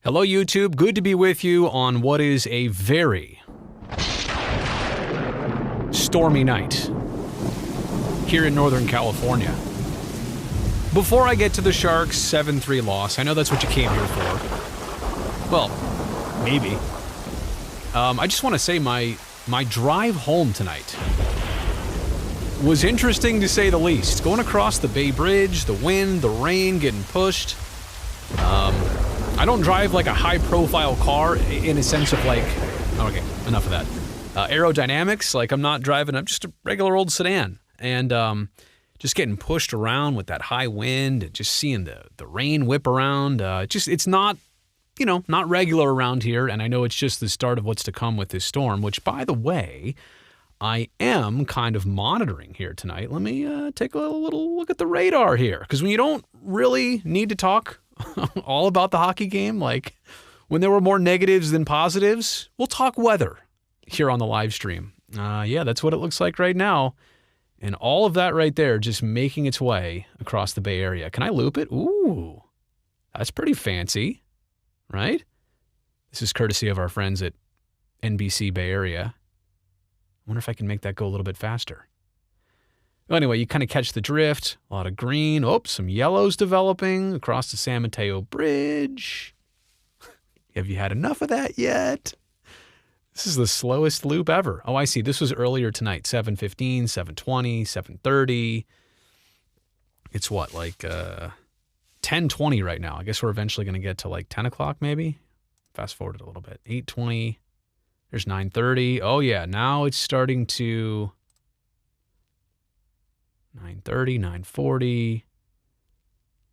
Hello, YouTube. Good to be with you on what is a very stormy night here in Northern California. Before I get to the Sharks' 7-3 loss, I know that's what you came here for. Well, maybe. I just want to say my drive home tonight was interesting to say the least. Going across the Bay Bridge, the wind, the rain, getting pushed. I don't drive like a high-profile car in a sense of like, okay, enough of that. Aerodynamics, like I'm just a regular old sedan. And just getting pushed around with that high wind and just seeing the rain whip around. It's not, not regular around here. And I know it's just the start of what's to come with this storm, which, by the way, I am kind of monitoring here tonight. Let me take a little look at the radar here. Because when you don't really need to talk all about the hockey game, like when there were more negatives than positives, we'll talk weather here on the live stream. Yeah, that's what it looks like right now. And all of that right there just making its way across the Bay Area. Can I loop it? Ooh, that's pretty fancy, right? This is courtesy of our friends at NBC Bay Area. I wonder if I can make that go a little bit faster. Well, anyway, you kind of catch the drift. A lot of green. Oh, some yellows developing across the San Mateo Bridge. Have you had enough of that yet? This is the slowest loop ever. Oh, I see. This was earlier tonight. 7:15, 7:20, 7:30. It's what, like 10:20 right now. I guess we're eventually going to get to like 10 o'clock maybe. Fast forward it a little bit. 8:20. There's 9:30. Oh, yeah. Now it's starting to 9:30, 9:40,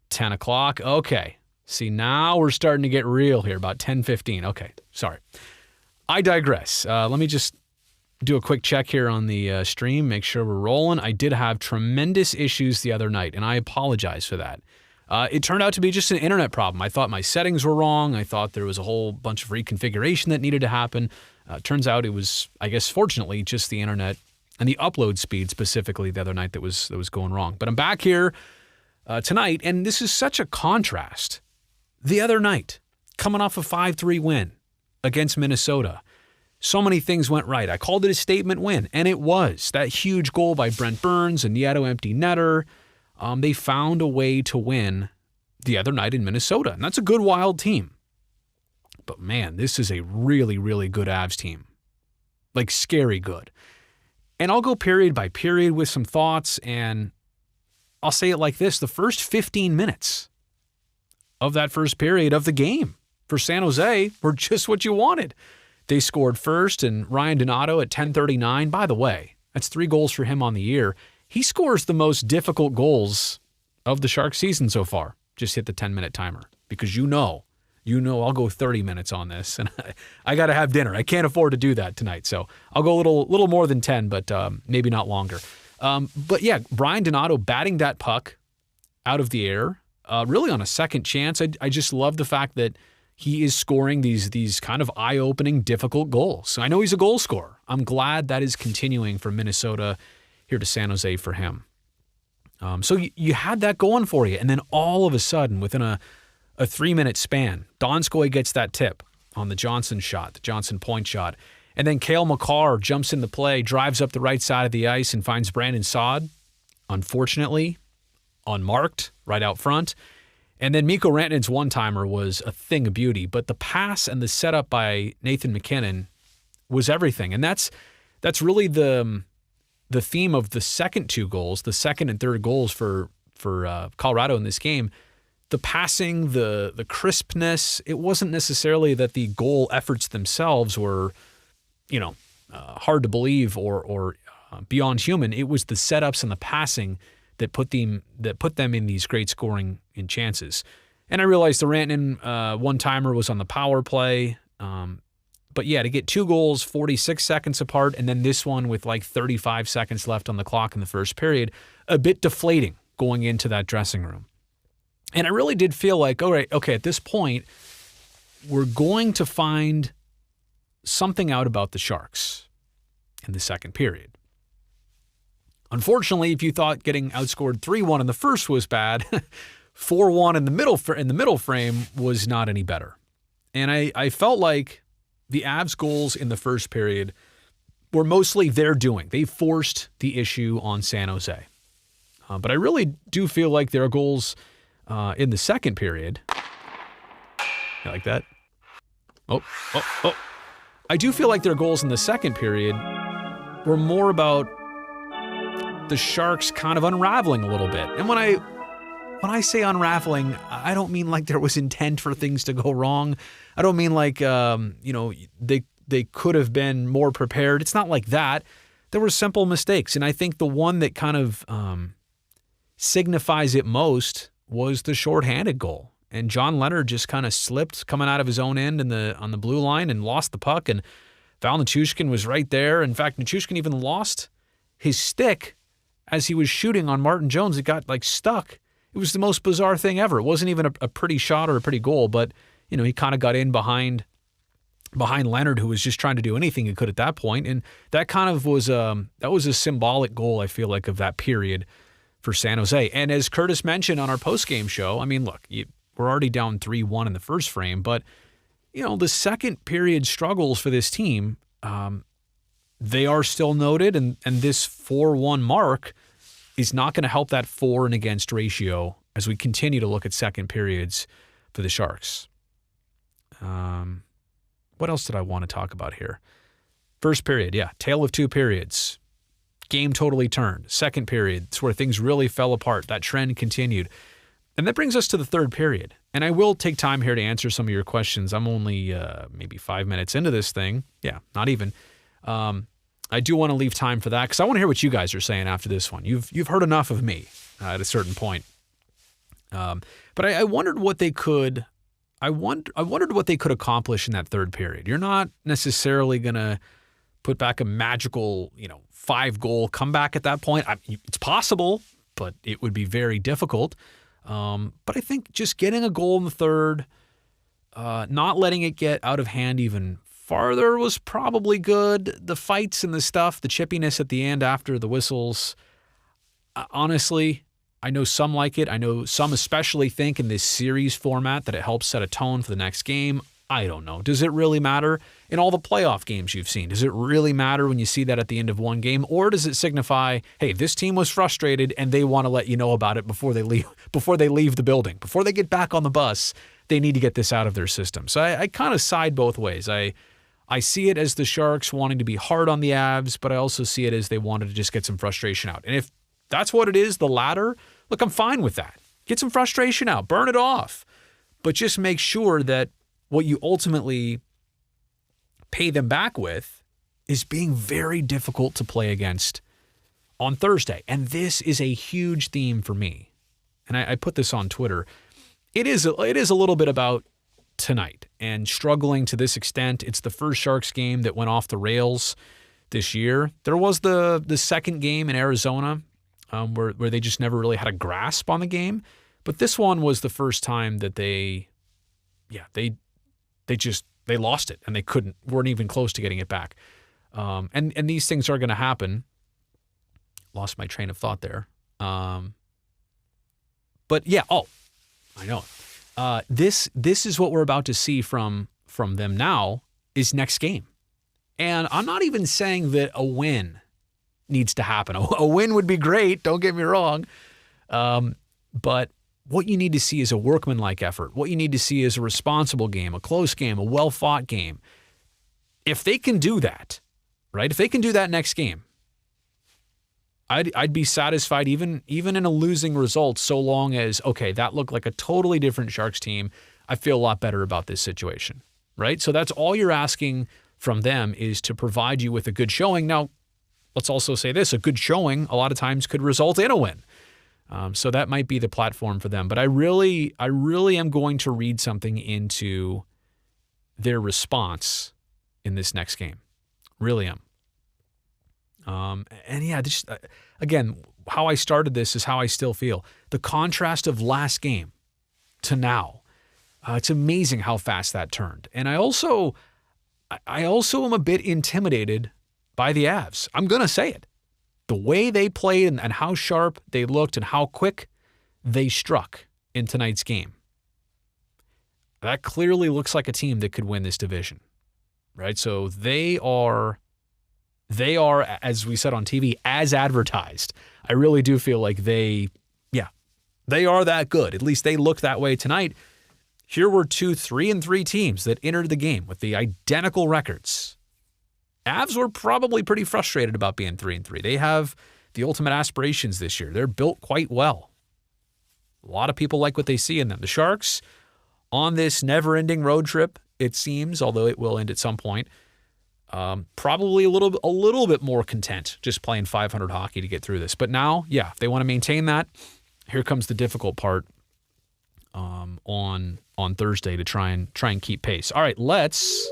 10 o'clock. Okay. See, now we're starting to get real here, about 10:15. Okay. Sorry. I digress. Let me just do a quick check here on the stream, make sure we're rolling. I did have tremendous issues the other night, and I apologize for that. It turned out to be just an internet problem. I thought my settings were wrong. I thought there was a whole bunch of reconfiguration that needed to happen. Turns out it was, I guess, fortunately, just the internet and the upload speed specifically the other night that was going wrong. But I'm back here tonight, and this is such a contrast. The other night, coming off a 5-3 win against Minnesota, so many things went right. I called it a statement win, and it was. That huge goal by Brent Burns, a Nieto empty netter. They found a way to win the other night in Minnesota, and that's a good Wild team. But man, this is a really, really good Avs team. Like scary good. And I'll go period by period with some thoughts, and I'll say it like this. The first 15 minutes of that first period of the game for San Jose were just what you wanted. They scored first, and Ryan Donato at 10:39. By the way, that's 3 goals for him on the year. He scores the most difficult goals of the Sharks season so far. Just hit the 10-minute timer because you know I'll go 30 minutes on this, and I got to have dinner. I can't afford to do that tonight, so I'll go a little more than 10, but maybe not longer. But yeah, Ryan Donato batting that puck out of the air, really on a second chance. I just love the fact that he is scoring these kind of eye-opening, difficult goals. I know he's a goal scorer. I'm glad that is continuing from Minnesota here to San Jose for him. So you had that going for you, and then all of a sudden, within a 3-minute span, Donskoy gets that tip on the Johnson shot, the Johnson point shot, and then Cale Makar jumps into play, drives up the right side of the ice, and finds Brandon Saad, unfortunately, unmarked, right out front. And then Mikko Rantanen's one-timer was a thing of beauty, but the pass and the setup by Nathan MacKinnon was everything. And that's really the theme of the second 2 goals, the second and third goals for Colorado in this game. The passing, the crispness, it wasn't necessarily that the goal efforts themselves were, hard to believe or beyond human. It was the setups and the passing that put them in these great scoring in chances. And I realized the Rantanen one-timer was on the power play. But yeah, to get 2 goals 46 seconds apart, and then this one with like 35 seconds left on the clock in the first period, a bit deflating going into that dressing room. And I really did feel like, all right, okay, at this point, we're going to find something out about the Sharks in the second period. Unfortunately, if you thought getting outscored 3-1 in the first was bad, 4-1 in the middle frame was not any better. And I felt like the Avs goals in the first period were mostly their doing. They forced the issue on San Jose. But I really do feel like their goals in the second period. You like that? Oh. I do feel like their goals in the second period were more about the Sharks kind of unraveling a little bit. And when I say unraveling, I don't mean like there was intent for things to go wrong. I don't mean like, they could have been more prepared. It's not like that. There were simple mistakes. And I think the one that kind of signifies it most was the shorthanded goal. And John Leonard just kind of slipped coming out of his own end on the blue line and lost the puck. And Val Nichushkin was right there. In fact, Nichushkin even lost his stick as he was shooting on Martin Jones. It got like stuck. It was the most bizarre thing ever. It wasn't even a pretty shot or a pretty goal, but he kind of got in behind Leonard, who was just trying to do anything he could at that point. And that kind of was a symbolic goal, I feel like, of that period for San Jose. And as Curtis mentioned on our post-game show, I mean, look, we're already down 3-1 in the first frame, but the second period struggles for this team, they are still noted, and this 4-1 mark is not going to help that for and against ratio as we continue to look at second periods for the Sharks. What else did I want to talk about here? First period, yeah, tale of two periods. Game totally turned. Second period, it's where things really fell apart. That trend continued. And that brings us to the third period. And I will take time here to answer some of your questions. I'm only maybe 5 minutes into this thing. Yeah, not even. I do want to leave time for that because I want to hear what you guys are saying after this one. You've heard enough of me at a certain point. But I wondered what they could. I wondered what they could accomplish in that third period. You're not necessarily going to put back a magical, 5-goal comeback at that point. It's possible, but it would be very difficult. But I think just getting a goal in the third, not letting it get out of hand even farther was probably good. The fights and the stuff, the chippiness at the end after the whistles, honestly, I know some like it. I know some especially think in this series format that it helps set a tone for the next game. I don't know. Does it really matter in all the playoff games you've seen? Does it really matter when you see that at the end of one game? Or does it signify, hey, this team was frustrated and they want to let you know about it before they leave the building, before they get back on the bus, they need to get this out of their system. So I kind of side both ways. I see it as the Sharks wanting to be hard on the Avs, but I also see it as they wanted to just get some frustration out. And if that's what it is, the latter, look, I'm fine with that. Get some frustration out, burn it off, but just make sure that what you ultimately pay them back with is being very difficult to play against on Thursday. And this is a huge theme for me. And I put this on Twitter. It is a little bit about tonight and struggling to this extent. It's the first Sharks game that went off the rails this year. There was the second game in Arizona where they just never really had a grasp on the game. But this one was the first time that they lost it and weren't even close to getting it back. And these things are going to happen. Lost my train of thought there. But yeah, I know. This is what we're about to see from them now is next game. And I'm not even saying that a win needs to happen. A win would be great, don't get me wrong. But what you need to see is a workmanlike effort. What you need to see is a responsible game, a close game, a well-fought game. If they can do that, right? If they can do that next game, I'd be satisfied even in a losing result so long as, okay, that looked like a totally different Sharks team. I feel a lot better about this situation, right? So that's all you're asking from them is to provide you with a good showing. Now, let's also say this, a good showing a lot of times could result in a win. So that might be the platform for them. But I really am going to read something into their response in this next game. Really am. And yeah, just, again, how I started this is how I still feel. The contrast of last game to now. It's amazing how fast that turned. And I also am a bit intimidated by the Avs. I'm going to say it. The way they played and how sharp they looked and how quick they struck in tonight's game. That clearly looks like a team that could win this division, right? So they are, as we said on TV, as advertised. I really do feel like they are that good. At least they look that way tonight. Here were 2 3-3 teams that entered the game with the identical records. Avs were probably pretty frustrated about being 3-3. They have the ultimate aspirations this year. They're built quite well. A lot of people like what they see in them. The Sharks, on this never-ending road trip, it seems, although it will end at some point, probably a little bit more content just playing 500 hockey to get through this. But now, if they want to maintain that, here comes the difficult part on Thursday to try and keep pace. All right, let's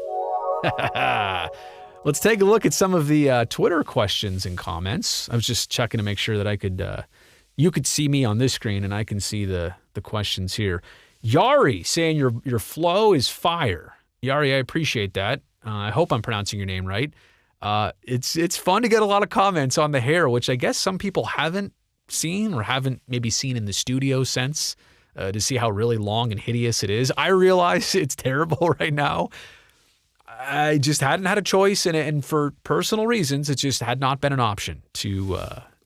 take a look at some of the Twitter questions and comments. I was just checking to make sure that you could see me on this screen and I can see the questions here. Yari saying your flow is fire. Yari, I appreciate that. I hope I'm pronouncing your name right. It's fun to get a lot of comments on the hair, which I guess some people haven't seen or haven't maybe seen in the studio sense, to see how really long and hideous it is. I realize it's terrible right now. I just hadn't had a choice, and for personal reasons, it just had not been an option to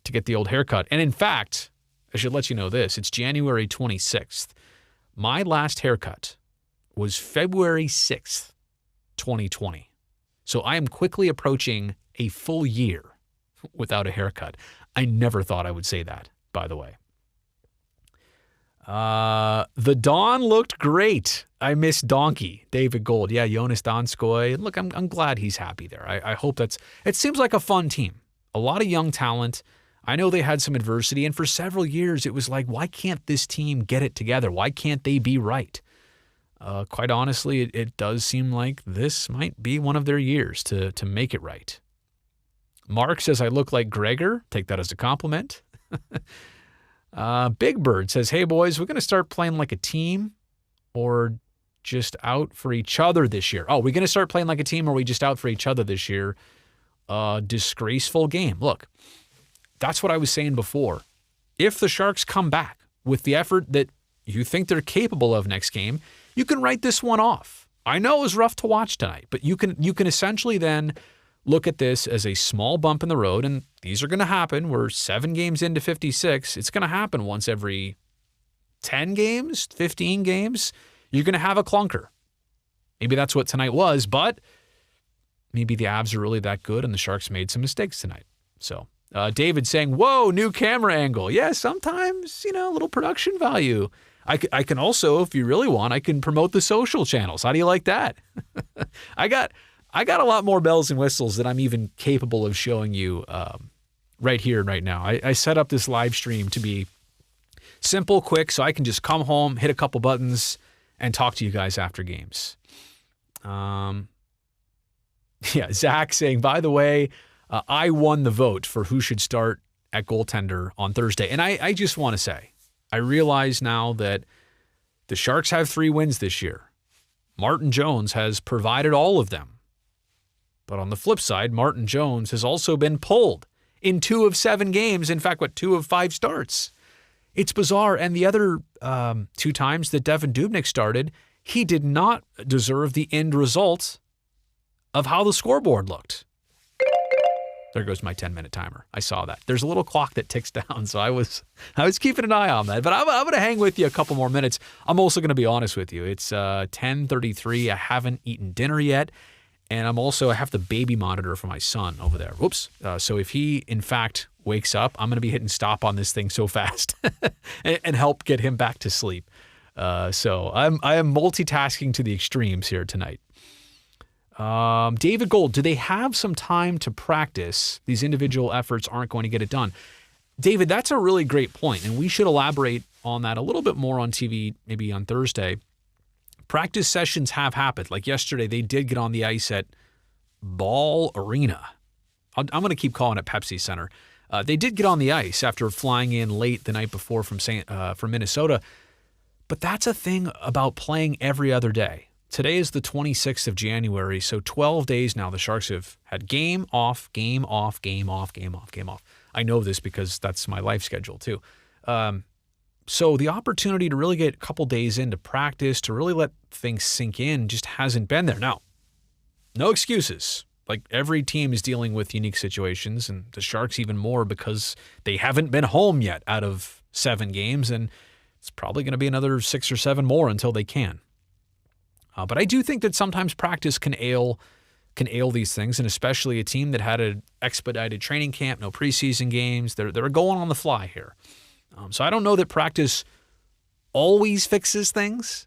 get the old haircut. And in fact, I should let you know this. It's January 26th. My last haircut was February 6th, 2020. So I am quickly approaching a full year without a haircut. I never thought I would say that, by the way. The Dawn looked great. I miss Donkey, David Gold. Yeah, Jonas Donskoy. Look, I'm glad he's happy there. I hope it seems like a fun team. A lot of young talent. I know they had some adversity, and for several years it was like, why can't this team get it together? Why can't they be right? Quite honestly, it does seem like this might be one of their years to make it right. Mark says, I look like Gregor. Take that as a compliment. Big Bird says, hey, boys, we're going to start playing like a team or just out for each other this year. Oh, we're going to start playing like a team or we just out for each other this year? Disgraceful game. Look, that's what I was saying before. If the Sharks come back with the effort that you think they're capable of next game, you can write this one off. I know it was rough to watch tonight, but you can essentially then look at this as a small bump in the road, and these are going to happen. We're 7 games into 56. It's going to happen once every 10 games, 15 games. You're going to have a clunker. Maybe that's what tonight was, but maybe the Avs are really that good and the Sharks made some mistakes tonight. So David saying, whoa, new camera angle. Yeah, sometimes, a little production value. I can also, if you really want, I can promote the social channels. How do you like that? I got a lot more bells and whistles that I'm even capable of showing you right here and right now. I set up this live stream to be simple, quick, so I can just come home, hit a couple buttons, and talk to you guys after games. Zach saying, by the way, I won the vote for who should start at goaltender on Thursday. And I just want to say, I realize now that the Sharks have 3 wins this year. Martin Jones has provided all of them. But on the flip side, Martin Jones has also been pulled in 2 of 7 games. In fact, 2 of 5 starts? It's bizarre. And the other 2 times that Devin Dubnyk started, he did not deserve the end result of how the scoreboard looked. There goes my 10-minute timer. I saw that. There's a little clock that ticks down, so I was keeping an eye on that. But I'm going to hang with you a couple more minutes. I'm also going to be honest with you. It's 10:33. I haven't eaten dinner yet. And I have the baby monitor for my son over there. Whoops. So if he, in fact, wakes up, I'm going to be hitting stop on this thing so fast and help get him back to sleep. So I am multitasking to the extremes here tonight. David Gold, do they have some time to practice? These individual efforts aren't going to get it done. David, that's a really great point, and we should elaborate on that a little bit more on TV, maybe on Thursday. Practice sessions have happened. Like yesterday, they did get on the ice at Ball Arena. I'm going to keep calling it Pepsi Center. They did get on the ice after flying in late the night before from Minnesota. But that's a thing about playing every other day. Today is the 26th of January, so 12 days now the Sharks have had game off, game off, game off, game off, game off. I know this because that's my life schedule too. So the opportunity to really get a couple days into practice, to really let things sink in, just hasn't been there. Now, no excuses. Like, every team is dealing with unique situations, and the Sharks even more because they haven't been home yet out of 7 games, and it's probably going to be another 6 or 7 more until they can. But I do think that sometimes practice can ail these things, and especially a team that had an expedited training camp, no preseason games. They're going on the fly here. So I don't know that practice always fixes things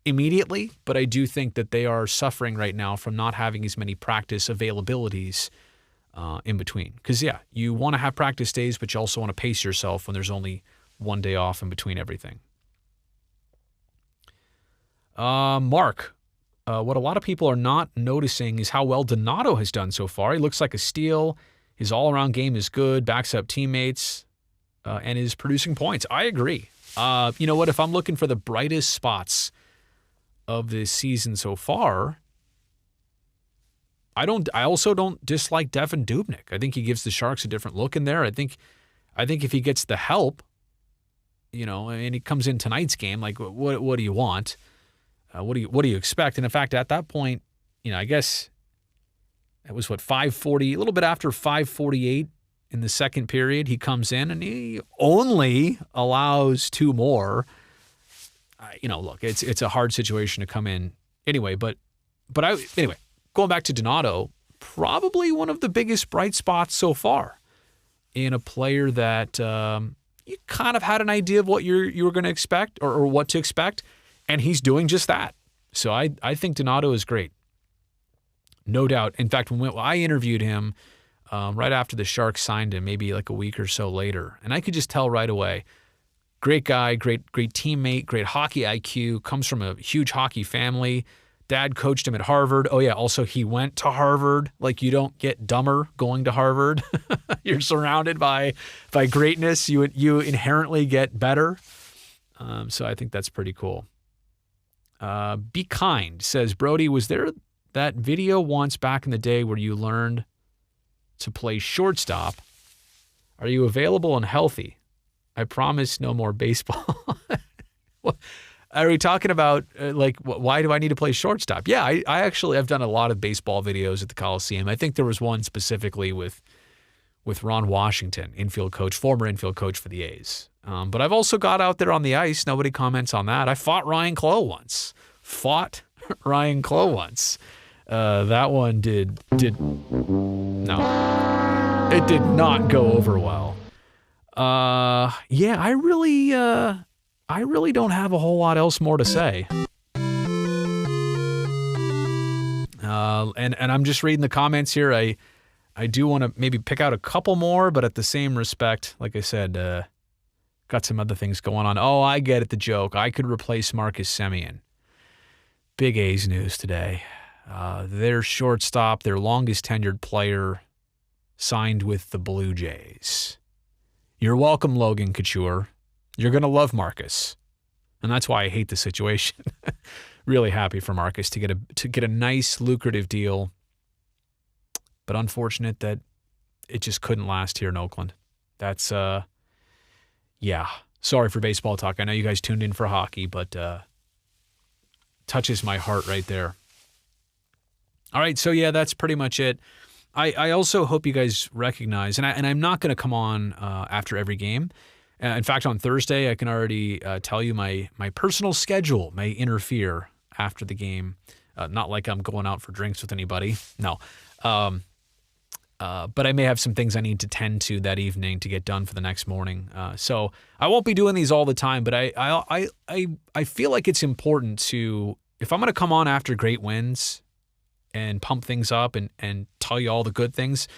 immediately, but I do think that they are suffering right now from not having as many practice availabilities in between. Because, yeah, you want to have practice days, but you also want to pace yourself when there's only one day off in between everything. Mark, what a lot of people are not noticing is how well Donato has done so far. He looks like a steal. His all-around game is good, backs up teammates, and is producing points. I agree. You know what? If I'm looking for the brightest spots of this season so far, I also don't dislike Devin Dubnyk. I think he gives the Sharks a different look in there. I think if he gets the help, and he comes in tonight's game, like, what do you want? What do you expect? And in fact, at that point, I guess it was 5:40, a little bit after 5:48 in the second period, he comes in and he only allows 2 more. Look, it's a hard situation to come in anyway. But going back to Donato, probably one of the biggest bright spots so far in a player that you kind of had an idea of what you were going to expect or what to expect. And he's doing just that. So I think Donato is great. No doubt. In fact, when I interviewed him right after the Sharks signed him, maybe like a week or so later, and I could just tell right away, great guy, great teammate, great hockey IQ, comes from a huge hockey family. Dad coached him at Harvard. Oh, yeah, also he went to Harvard. Like, you don't get dumber going to Harvard. You're surrounded by greatness. You inherently get better. So I think that's pretty cool. Be Kind says, Brody, was there that video once back in the day where you learned to play shortstop? Are you available and healthy? I promise no more baseball. Are we talking about, why do I need to play shortstop? Yeah, I actually have done a lot of baseball videos at the Coliseum. I think there was one specifically with Ron Washington, former infield coach for the A's. But I've also got out there on the ice. Nobody comments on that. I fought Ryan Clough once. That one no. It did not go over well. Yeah, I really don't have a whole lot else more to say. And I'm just reading the comments here. I do want to maybe pick out a couple more, but at the same respect, like I said, got some other things going on. Oh, I get it, the joke. I could replace Marcus Semien. Big A's news today. Their shortstop, their longest tenured player, signed with the Blue Jays. You're welcome, Logan Couture. You're going to love Marcus. And that's why I hate the situation. Really happy for Marcus to get a nice, lucrative deal. But unfortunate that it just couldn't last here in Oakland. That's, yeah. Sorry for baseball talk. I know you guys tuned in for hockey, but touches my heart right there. All right, so yeah, that's pretty much it. I also hope you guys recognize, and I'm not going to come on after every game. In fact, on Thursday, I can already tell you my personal schedule may interfere after the game. Not like I'm going out for drinks with anybody. No. But I may have some things I need to tend to that evening to get done for the next morning. So I won't be doing these all the time, but I feel like it's important to, if I'm going to come on after great wins and pump things up and tell you all the good things,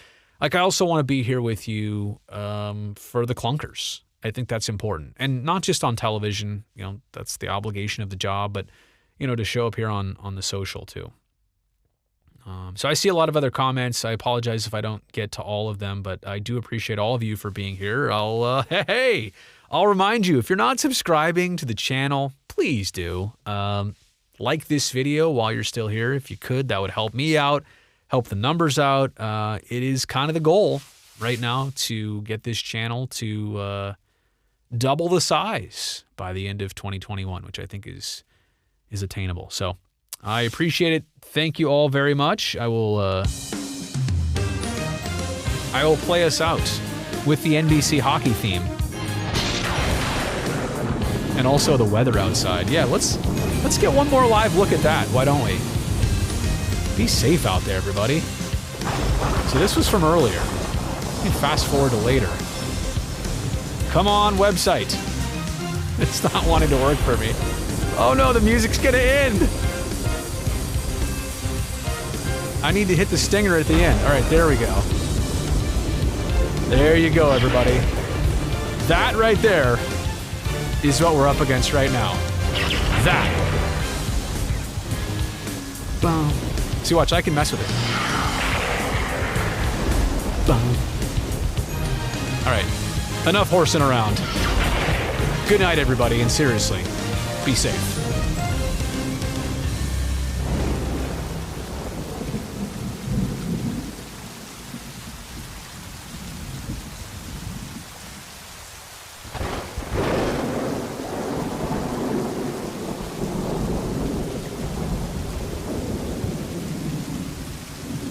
like I also want to be here with you for the clunkers. I think that's important. And not just on television, that's the obligation of the job, but, to show up here on the social too. So I see a lot of other comments. I apologize if I don't get to all of them, but I do appreciate all of you for being here. I'll remind you, if you're not subscribing to the channel, please do. Like this video while you're still here. If you could, that would help me out, help the numbers out. It is kind of the goal right now to get this channel to double the size by the end of 2021, which I think is attainable. So I appreciate it. Thank you all very much. I will play us out with the NBC hockey theme. And also the weather outside. Yeah, let's get one more live look at that. Why don't we? Be safe out there, everybody. So this was from earlier. Let me fast forward to later. Come on, website. It's not wanting to work for me. Oh no, the music's gonna end. I need to hit the stinger at the end. All right, there we go. There you go, everybody. That right there is what we're up against right now. That. Boom. See, watch, I can mess with it. Boom. All right, enough horsing around. Good night, everybody, and seriously, be safe.